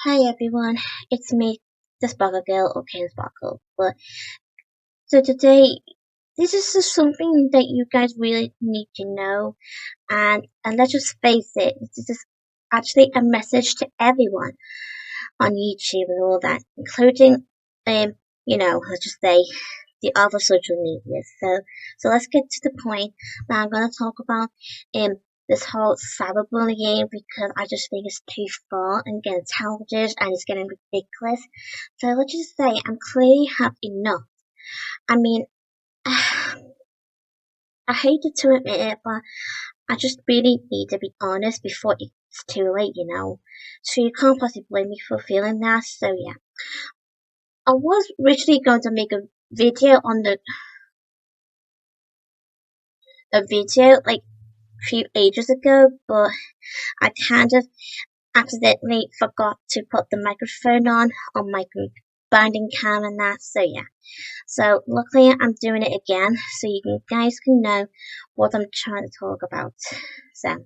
Hi everyone, it's me, the Sparkle Girl or Ken Sparkle. But so today, this is just something that you guys really need to know, and let's just face it, this is actually a message to everyone on YouTube and all that, including let's just say the other social media. So let's get to the point that I'm gonna talk about this whole cyberbullying because I just think it's too far and getting childish and it's getting ridiculous. So let's just say I'm clearly have enough. I mean, I hated to admit it, but I just really need to be honest before it's too late. So you can't possibly blame me for feeling that. So yeah, I was originally going to make video on the a video like a few ages ago, but I kind of accidentally forgot to put the microphone on my binding cam and that. So yeah. So luckily I'm doing it again, so guys can know what I'm trying to talk about. So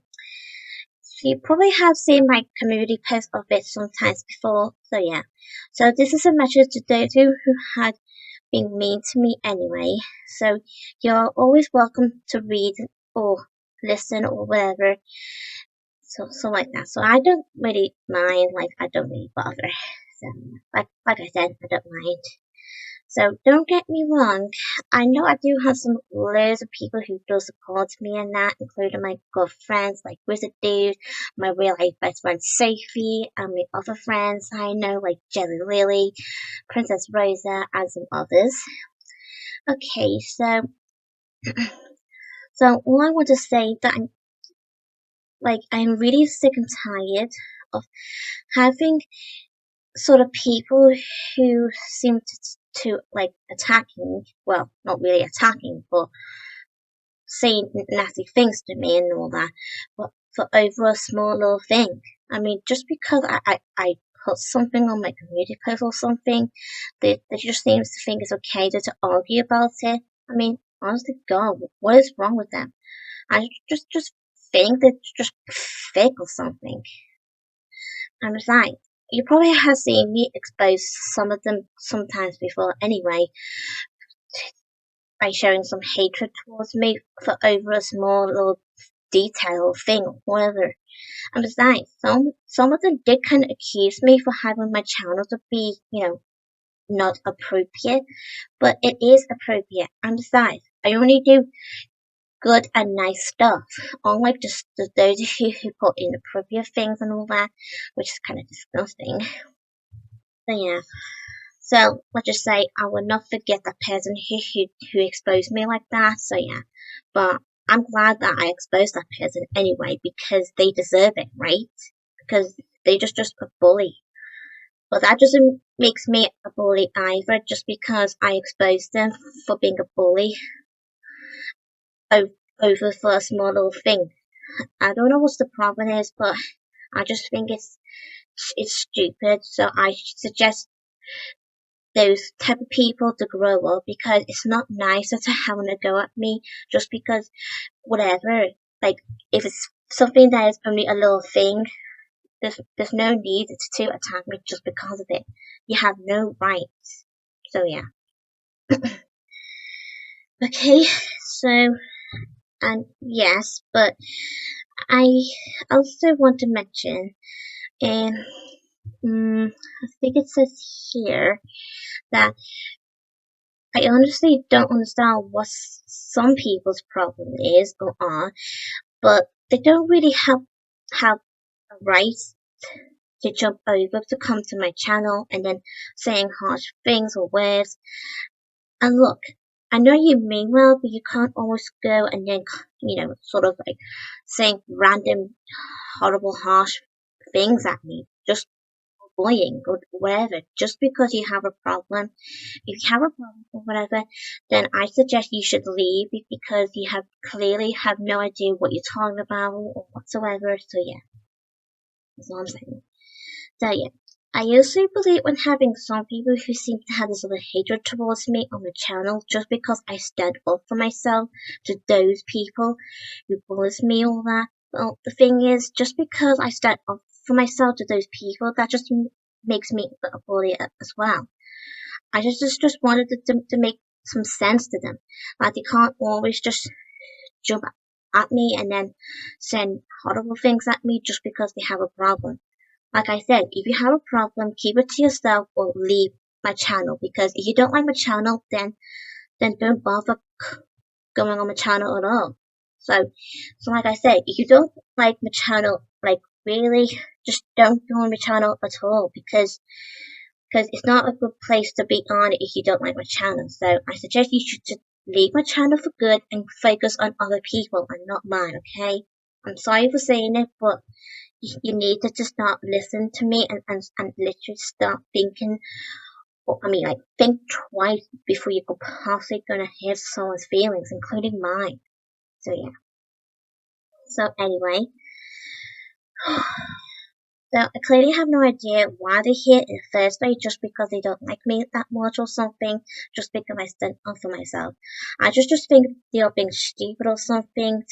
you probably have seen my community post of it sometimes before. So yeah. So this is a message to those who had been mean to me anyway. So you're always welcome to read or listen or whatever. So like that. So I don't really mind. Like I don't really bother. So like I said, I don't mind. So don't get me wrong, I know I do have some loads of people who do support me and that, including my good friends like Wizard Dude, my real life best friend Sophie, and my other friends I know like Jelly Lily, Princess Rosa, and some others. Okay, so all I want to say that I'm really sick and tired of having sort of people who seem to like attacking, well, not really attacking, but saying nasty things to me and all that, but for over a small little thing. I mean, just because I put something on my community post or something, they just seems to think it's okay to argue about it. I mean, honestly, God, what is wrong with them? I just think they're just fake or something. And besides, you probably have seen me expose some of them sometimes before anyway, by showing some hatred towards me for over a small little detail or thing or whatever. And besides, some of them did kind of accuse me for having my channel to be, not appropriate, but it is appropriate. And besides, I only do good and nice stuff, unlike just those who put inappropriate things and all that, which is kind of disgusting. So yeah. So let's just say I will not forget that person who exposed me like that. So yeah, but I'm glad that I exposed that person anyway because they deserve it, right? Because they just a bully. But that doesn't makes me a bully either. Just because I exposed them for being a bully over for a small little thing. I don't know what the problem is, but I just think it's stupid. So I suggest those type of people to grow up because it's not nice to having a go at me just because whatever. Like if it's something that is only a little thing, there's no need to attack me just because of it. You have no rights. So yeah. Okay, so and yes, but I also want to mention and I think it says here that I honestly don't understand what some people's problem is or are, but they don't really have a right to jump over to come to my channel and then saying harsh things or words. And look, I know you mean well, but you can't always go and then, sort of like saying random, horrible, harsh things at me. Just bullying or whatever, just because you have a problem. If you have a problem or whatever, then I suggest you should leave because you clearly have no idea what you're talking about or whatsoever. So yeah, that's all I'm saying. So yeah. I also believe in having some people who seem to have this little hatred towards me on the channel just because I stand up for myself to those people who bullies me all that. Well, the thing is, just because I stand up for myself to those people, that just makes me a bully as well. I just wanted to make some sense to them. Like they can't always just jump at me and then send horrible things at me just because they have a problem. Like I said, if you have a problem, keep it to yourself or leave my channel. Because if you don't like my channel, then don't bother going on my channel at all. So like I said, if you don't like my channel, like really, just don't go on my channel at all because it's not a good place to be on if you don't like my channel. So I suggest you should just leave my channel for good and focus on other people and not mine, okay? I'm sorry for saying it, but you need to just not listen to me and literally start thinking, like think twice before you could possibly gonna hurt someone's feelings, including mine. So yeah. So anyway, so I clearly have no idea why they're here in the first place, just because they don't like me that much or something, just because I stand up for myself. I just think they're being stupid or something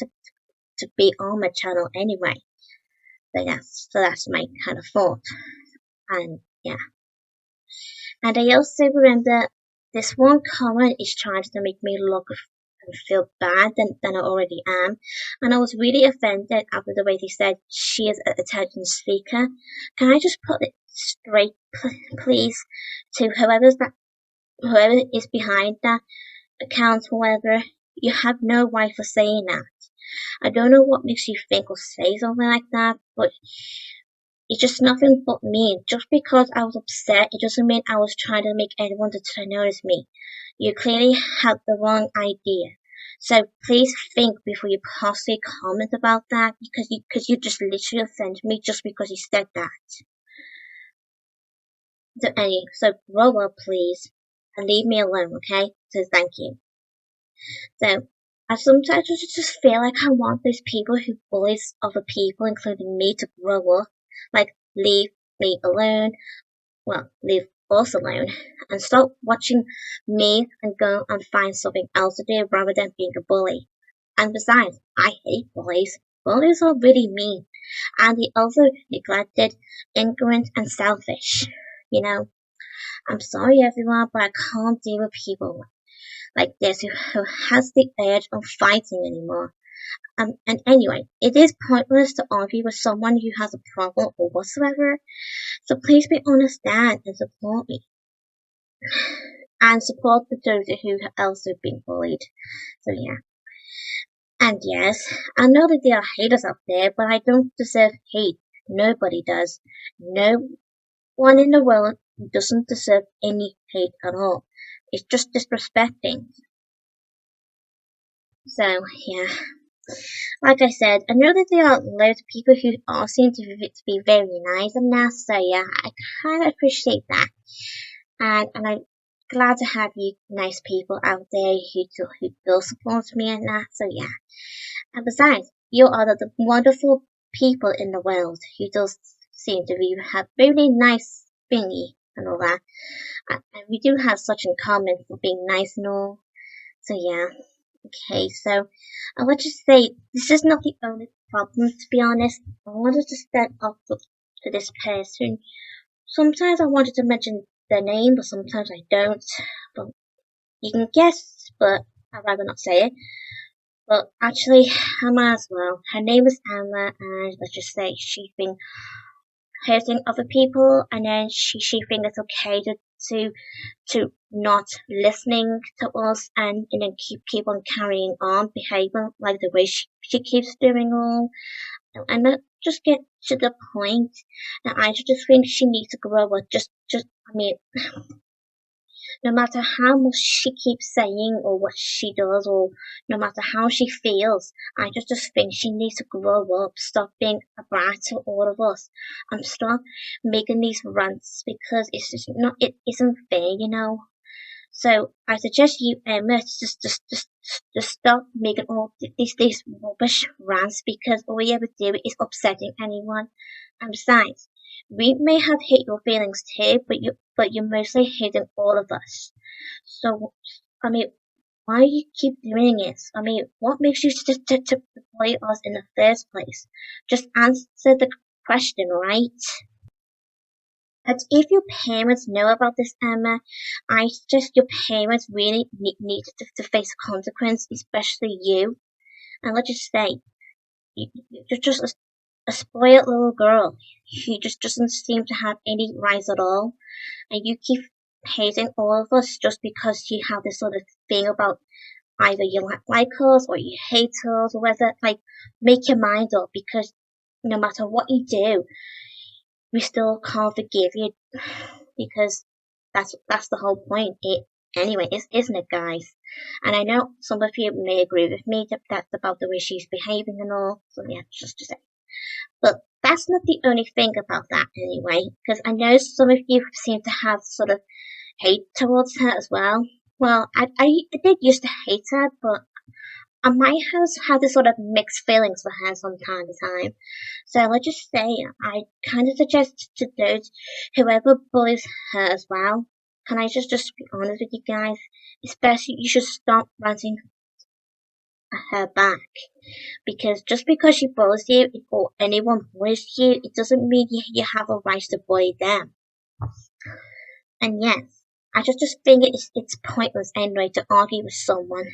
to be on my channel anyway. So that's my kind of thought. And yeah. And I also remember this one comment is trying to make me look and feel bad than I already am. And I was really offended after the way they said she is an attention seeker. Can I just put it straight, please, to whoever is behind that account, whoever? You have no right for saying that. I don't know what makes you think or say something like that, but it's just nothing but me. Just because I was upset, it doesn't mean I was trying to make anyone to notice me. You clearly had the wrong idea. So please think before you possibly comment about that, because you just literally offended me just because you said that. So grow up, please, and leave me alone, okay? So thank you. So I sometimes just feel like I want those people who bullies other people, including me, to grow up. Like, leave me alone. Well, leave us alone. And stop watching me and go and find something else to do rather than being a bully. And besides, I hate bullies. Bullies are really mean. And they also neglected, ignorant, and selfish. You know, I'm sorry everyone, but I can't deal with people like this who has the urge of fighting anymore. And anyway, it is pointless to argue with someone who has a problem or whatsoever, so please be understand and support me. And support those who have also been bullied. So yeah. And yes, I know that there are haters out there, but I don't deserve hate. Nobody does. No one in the world doesn't deserve any hate at all. It's just disrespecting. So yeah. Like I said, I know that there are loads of people who all seem to be very nice and that, so yeah, I kind of appreciate that. And I'm glad to have you nice people out there who do support me and that, so yeah. And besides, you are the wonderful people in the world who does seem to be have really nice thingy and all that. And we do have such in common for being nice and all. So yeah. Okay, so I want to say this is not the only problem, to be honest. I wanted to step up to this person. Sometimes I wanted to mention their name, but sometimes I don't. But you can guess, but I'd rather not say it. But actually, I might as well. Her name is Anna, and let's just say she's been hurting other people, and then she thinks it's okay to not listening to us and then keep on carrying on behaving like the way she keeps doing all and not just get to the point that I just think she needs to grow up. Just I mean, no matter how much she keeps saying or what she does or no matter how she feels, I just think she needs to grow up, stop being a brat to all of us, and stop making these rants because it isn't fair, you know. So I suggest you, Emma, just stop making all these rubbish rants because all you ever do is upsetting anyone. And besides, we may have hit your feelings too, but you're mostly hitting all of us. So I mean, why you keep doing it? I mean, what makes you to bully us in the first place? Just answer the question, right? But if your parents know about this, Emma, I suggest your parents really need to face the consequence, especially you. And let's just say, you're just a spoiled little girl who just doesn't seem to have any rights at all. And you keep hating all of us just because you have this sort of thing about either you like us or you hate us or whether, like, make your mind up because no matter what you do, we still can't forgive you because that's the whole point. Anyway, isn't it, guys? And I know some of you may agree with me that that's about the way she's behaving and all. So yeah, just to say. But that's not the only thing about that anyway, because I know some of you seem to have sort of hate towards her as well. Well, I did used to hate her, but my house had this sort of mixed feelings for her from time to time. So let's just say I kind of suggest to those whoever bullies her as well. Can I just be honest with you guys? Especially you should stop ranting her back. Because just because she bullies you or anyone bullies you, it doesn't mean you have a right to bully them. And yes, I just think it's pointless anyway to argue with someone.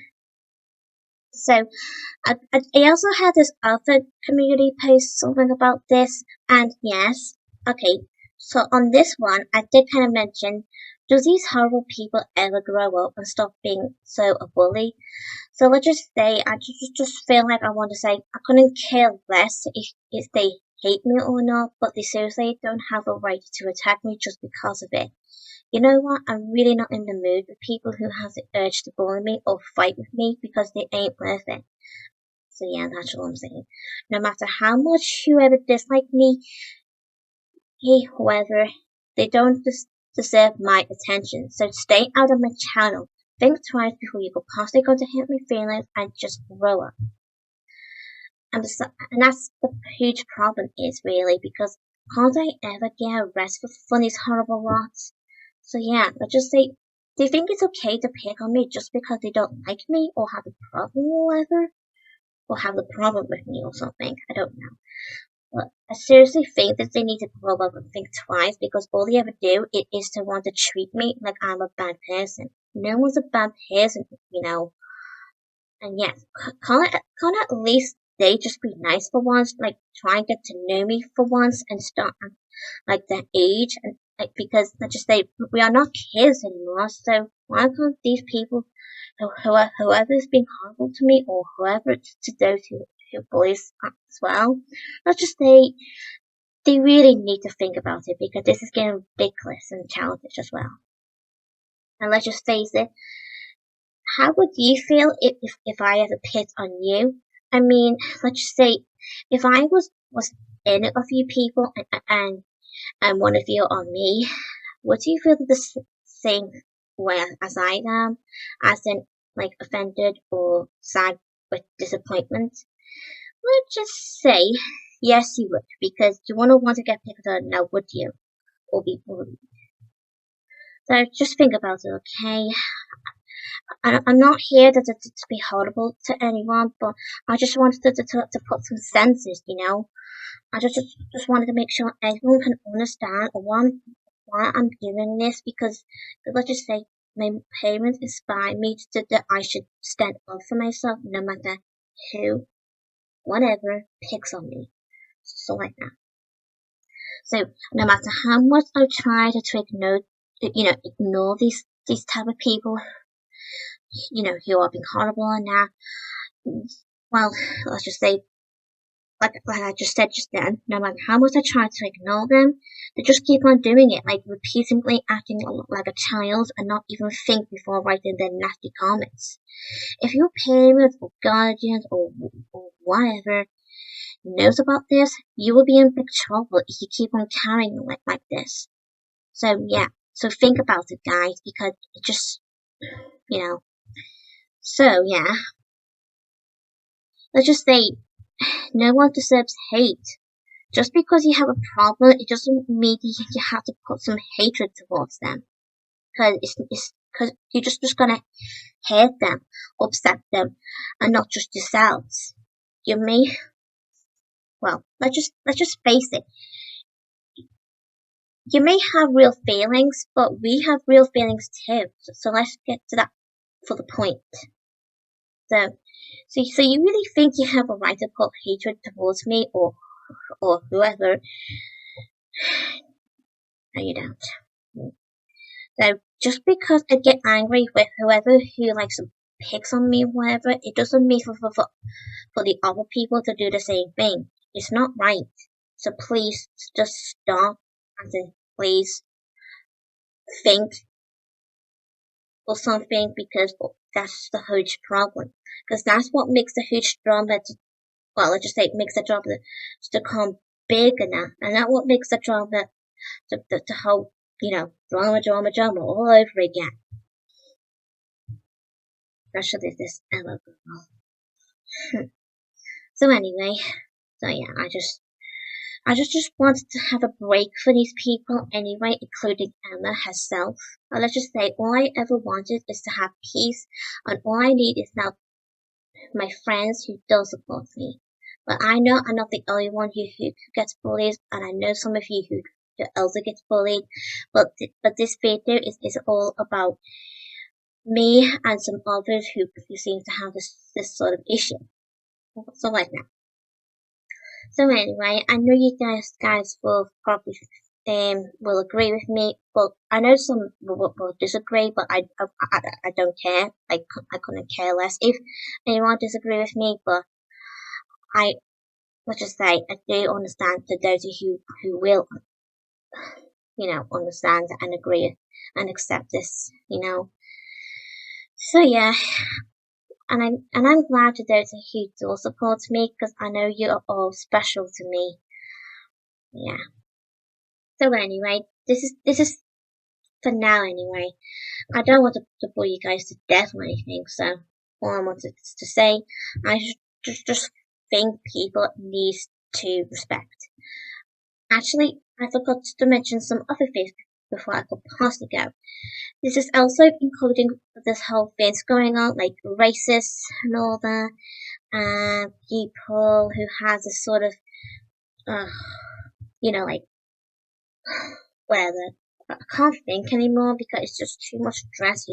So I also had this other community post something about this, and yes, okay. So on this one, I did kind of mention, do these horrible people ever grow up and stop being so a bully? So let's just say I just feel like I want to say I couldn't care less if they hate me or not, but they seriously don't have a right to attack me just because of it. You know what? I'm really not in the mood with people who have the urge to bully me or fight with me because they ain't worth it. So yeah, that's what I'm saying. No matter how much you ever dislike me, however, they don't deserve my attention. So stay out of my channel. Think twice before you go past it, go to hit my feelings and just grow up. And that's the huge problem is really because can't I ever get a rest for these horrible lots? So yeah, let's just say, do you think it's okay to pick on me just because they don't like me or have a problem or whatever? Or have a problem with me or something? I don't know. But I seriously think that they need to grow up and think twice because all they ever do is to want to treat me like I'm a bad person. No one's a bad person, you know. And yes, can't at least they just be nice for once, like try and get to know me for once and start like their age and like because let's just say we are not kids anymore, so why can't these people whoever's being horrible to me or whoever to those who bullies as well, let's just say they really need to think about it because this is getting ridiculous and childish as well. And let's just face it, how would you feel if I ever picked on you? I mean, let's just say if I was any of you people and one of you on me, would you feel the same way as I am, as in like offended or sad with disappointment? Let's just say yes, you would, because you wouldn't want to get picked on now, would you? Or be bullied. So just think about it, okay? I'm not here to be horrible to anyone, but I just wanted to put some senses, you know? I just wanted to make sure everyone can understand why I'm doing this because let's just say my parents inspire me that I should stand up for myself no matter who, whatever, picks on me. So like that. So no matter how much I try to ignore these type of people, who are being horrible and that, well, let's just say like I just said just then, no matter how much I try to ignore them, they just keep on doing it, like repeatedly acting like a child and not even think before writing their nasty comments. If your parents or guardians or whatever knows about this, you will be in big trouble if you keep on carrying like this. So yeah, so think about it, guys, because it just, So yeah, let's just say no one deserves hate. Just because you have a problem, it doesn't mean you have to put some hatred towards them. Cause cause you're just gonna hurt them, upset them, and not just yourselves. You me? Well, let's just face it. you may have real feelings, but we have real feelings too. So let's get to that for the point. So you really think you have a right to put hatred towards me or whoever? No, you don't. So just because I get angry with whoever who likes to picks on me or whatever, it doesn't mean for the other people to do the same thing. It's not right. So please just stop and please think or something, because that's the huge problem. Because that's what makes the huge drama let's just say it makes the drama to come big enough, and that's what makes the drama the whole, drama all over again. Especially this Ella girl. So anyway, yeah, I just wanted to have a break for these people anyway, including Emma herself. Let's just say all I ever wanted is to have peace, and all I need is now my friends who don't support me. But I know I'm not the only one who gets bullied, and I know some of you who also gets bullied. But this video is all about me and some others who seem to have this sort of issue. So like that. So anyway, I know you guys will probably will agree with me, but I know some will disagree, but I don't care. I couldn't care less if anyone disagree with me, but let's just say I do understand to those who will, understand and agree and accept this. So yeah, and I'm glad to those who do support me, because I know you are all special to me. Yeah. So anyway, this is for now anyway. I don't want to bore you guys to death or anything, so all I wanted to say, I just think people need to respect. Actually, I forgot to mention some other things before I could possibly go. This is also including this whole things going on, like racists and all that, and people who has a sort of, like, whatever. I can't think anymore because it's just too much stress.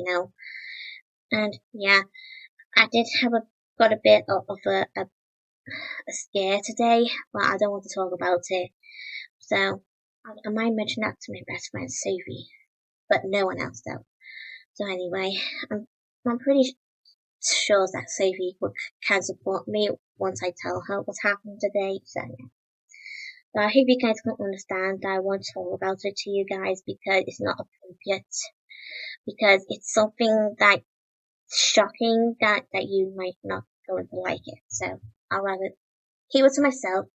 And yeah, I did got a bit of a scare today, but I don't want to talk about it. So I might mention that to my best friend Sophie, but no one else though. So anyway, I'm pretty sure that Sophie can support me once I tell her what's happened today. So yeah. But I hope you guys can understand that I won't talk about it to you guys because it's not appropriate. Because it's something that's shocking that you might not going to like it. So I'll rather keep it to myself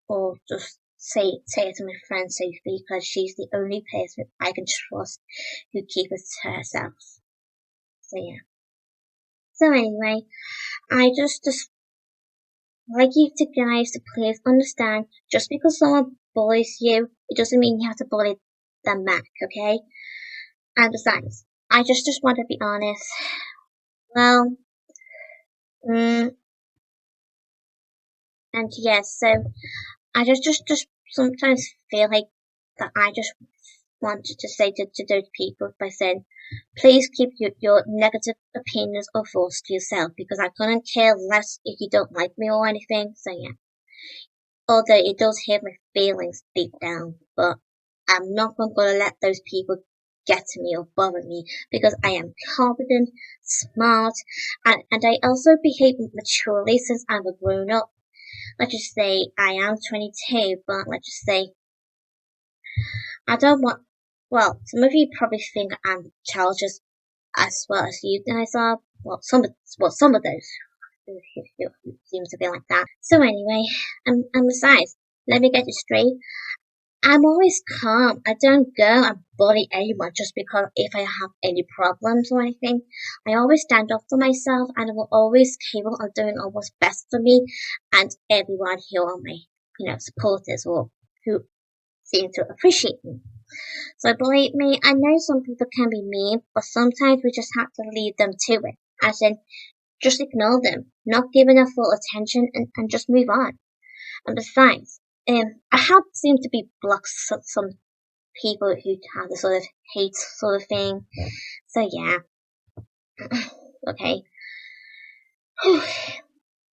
or just say it to my friend Sophie, because she's the only person I can trust who keeps it to herself. So yeah. So anyway, I just like you to guys to please understand, just because someone bullies you, it doesn't mean you have to bully them back, okay? And besides, I just want to be honest. Well, and yes, so I just sometimes feel like that I just wanted to say to those people by saying, please keep your negative opinions or thoughts to yourself, because I couldn't care less if you don't like me or anything. So yeah. Although it does hurt my feelings deep down, but I'm not going to let those people get to me or bother me, because I am confident, smart, and I also behave maturely since I'm a grown up. Let's just say I am 22, but let's just say I don't want. Well, some of you probably think I'm childish as well as you guys are. Well, some of those who seem to be like that. So anyway, and besides, let me get it straight. I'm always calm. I don't go and bully anyone just because if I have any problems or anything. I always stand up for myself, and I will always capable of doing what's best for me and everyone who are my, supporters or who seem to appreciate me. So believe me, I know some people can be mean, but sometimes we just have to leave them to it. As in, just ignore them, not give enough full attention, and just move on. And besides, I have seemed to be blocked people who have the sort of hate sort of thing. So yeah, okay.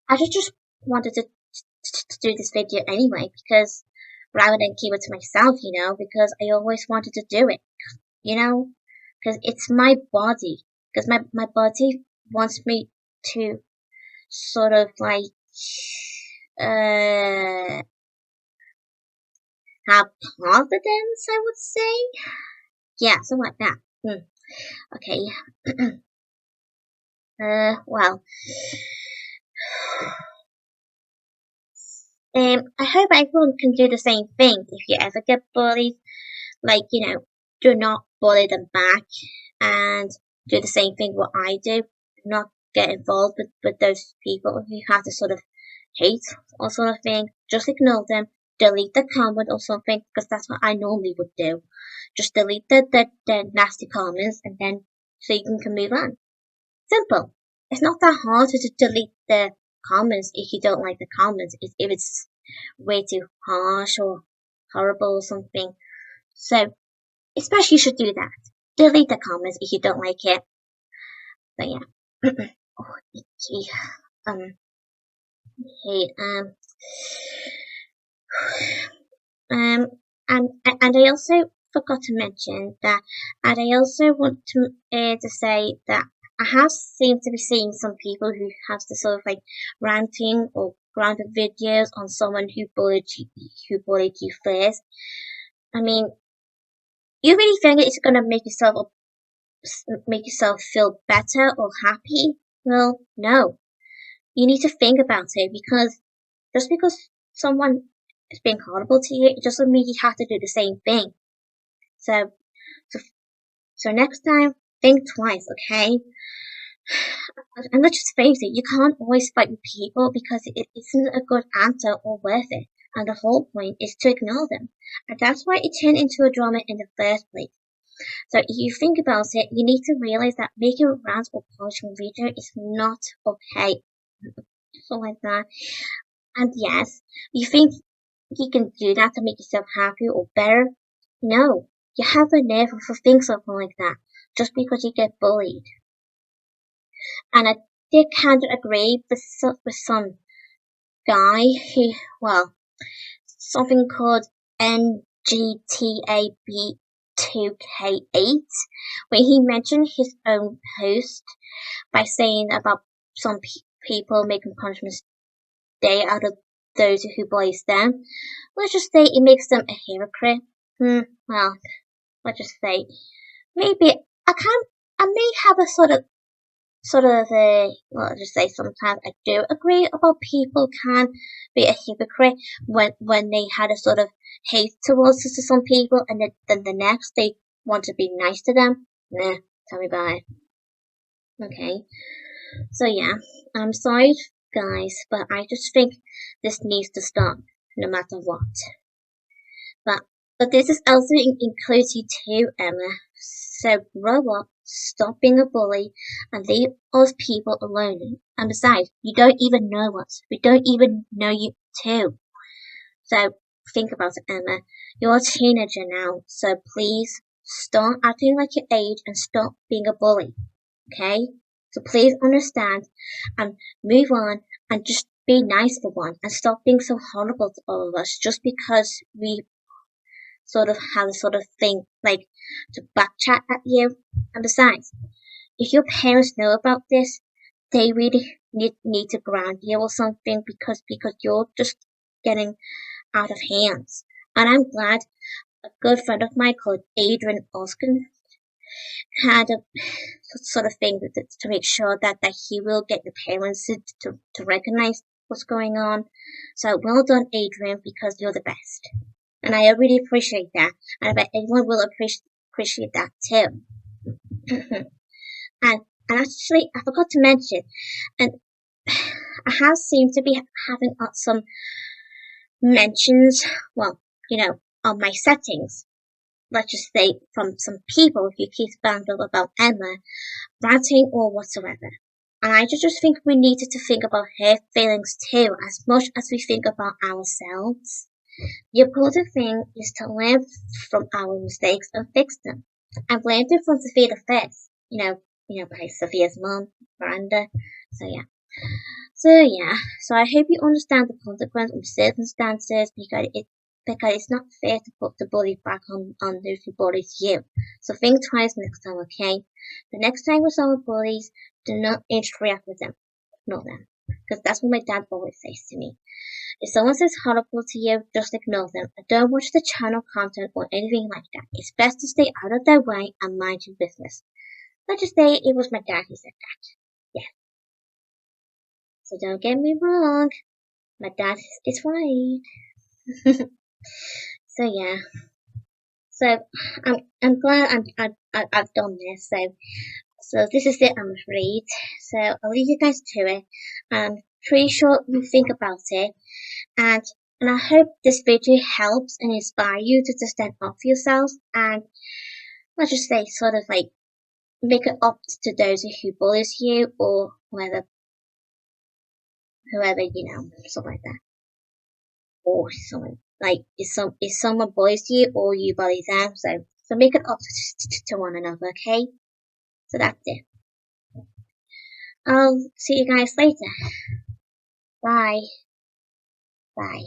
I just wanted to do this video anyway, because rather than keep it to myself, because I always wanted to do it, because it's my body, because my body wants me to sort of like have confidence, I would say. Yeah, something like that. Okay. Well, I hope everyone can do the same thing if you ever get bullied. Like, do not bully them back, and do the same thing what I do. Not get involved with those people who have this sort of hate or sort of thing. Just ignore them, delete the comment or something, because that's what I normally would do. Just delete the nasty comments, and then so you can move on. Simple. It's not that hard to delete the comments if you don't like the comments, if it's way too harsh or horrible or something. So, especially you should do that. Delete the comments if you don't like it. But yeah. Oh, itchy. Okay, and I also forgot to mention that, and I also want to say that I have seemed to be seeing some people who have the sort of like ranting or grounded videos on someone who bullied you first. I mean, you really think it's gonna make yourself feel better or happy? Well, no. You need to think about it, because just because someone is being horrible to you, it doesn't mean you have to do the same thing. So, so next time, think twice, okay? And let's just face it, you can't always fight with people because it isn't a good answer or worth it. And the whole point is to ignore them. And that's why it turned into a drama in the first place. So if you think about it, you need to realize that making rants or punishing video is not okay. So like that. And yes, you think you can do that to make yourself happy or better? No, you have a nerve for thinking something like that just because you get bullied. And I did kind of agree with some guy who, well, something called NGTAB2K8, where he mentioned his own post by saying about some people making punishments day out of those who bullies them. Let's just say it makes them a hypocrite. Well, let's just say maybe I may have a sort of well, I'll just say sometimes I do agree about people can be a hypocrite when they had a sort of hate towards some people, and then the next they want to be nice to them. Nah, tell me about it. Okay, so yeah, I'm sorry guys, but I just think this needs to stop no matter what. But this is also includes you too, Emma. So grow up, stop being a bully, and leave us people alone. And besides, you don't even know us. We don't even know you too. So think about it, Emma. You're a teenager now, so please start acting like your age and stop being a bully. Okay? So please understand and move on and just be nice for one and stop being so horrible to all of us just because we sort of have a sort of thing like to backchat at you. And besides, if your parents know about this, they really need to ground you or something because you're just getting out of hands. And I'm glad a good friend of mine called Adrian Oskin had a sort of thing to make sure that he will get your parents to recognize what's going on. So well done, Adrian, because you're the best. And I really appreciate that. And I bet everyone will appreciate that too. and actually, I forgot to mention, and I have seemed to be having some mentions, well, on my settings. Let's just say from some people who keep banging about Emma, ranting or whatsoever. And I just think we needed to think about her feelings too, as much as we think about ourselves. The important thing is to learn from our mistakes and fix them. I've learned it from Sophia the First, by Sophia's mom, Miranda. So yeah. So I hope you understand the consequence of circumstances because it's not fair to put the bully back on those who bullies you. So think twice next time, okay? The next time you saw someone bullies, do not interact with them. Ignore them. Because that's what my dad always says to me. If someone says horrible to you, just ignore them. And don't watch the channel content or anything like that. It's best to stay out of their way and mind your business. Let's just say it was my dad who said that. Yeah. So don't get me wrong. My dad is right. So yeah. So I'm glad I've done this. So this is it, I'm afraid. So I'll leave you guys to it. I'm pretty sure you think about it, and I hope this video helps and inspire you to stand up for yourselves and let's just say sort of like make it up to those who bullies you or whoever something like that, or someone like if someone bullies you or you bully them. So make it up to one another, okay? So that's it. I'll see you guys later. Bye. Bye.